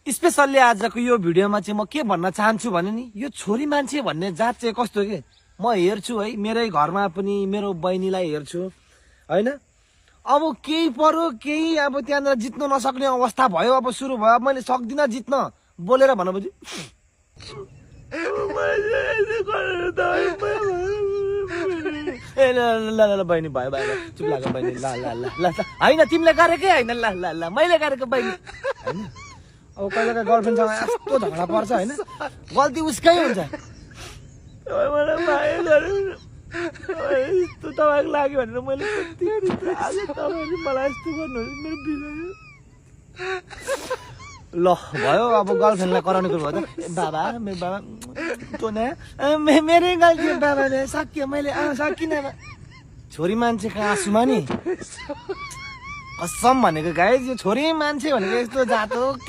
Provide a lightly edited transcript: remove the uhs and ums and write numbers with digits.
specially आजको यो भिडियोमा चाहिँ म के भन्न चाहन्छु भने नि यो छोरी मान्छे भन्ने जात चाहिँ कस्तो के म हेर्छु है मेरै घरमा पनि मेरो बहिनीलाई हेर्छु हैन अब केही पर्यो केही अब त्यहाँनिर जित्नु नसक्ने अवस्था भयो अब सुरु भयो अब मैले सक्दिन जित्न बोलेर भनेपछि ए ल बहिनी भयो भयो चुप लाग बहिनी ल ल ल ल हैन तिमीले गरेकै हैन ल ल ल मैले गरेको बहिनी हैन अब कहिलेका गर्लफ्रेन्डसँग यस्तो झगडा पर्छ हैन गल्ती उसकै हुन्छ यस्तो तपाईँको लाग्यो भनेर मैले आज तपाईँले मलाई यस्तो गर्नुहुन्छ मेरो बिगायो ल भयो अब गर्लफ्रेन्डलाई कराउने कुरो भयो त बाबा मेरो बाबा तँ मेरै गल्ती हो बाबाले सकियो मैले सकिनँ छोरी मान्छेको आँसुमा नि कसम भनेको गाइज यो छोरी मान्छे भनेको यस्तो जात हो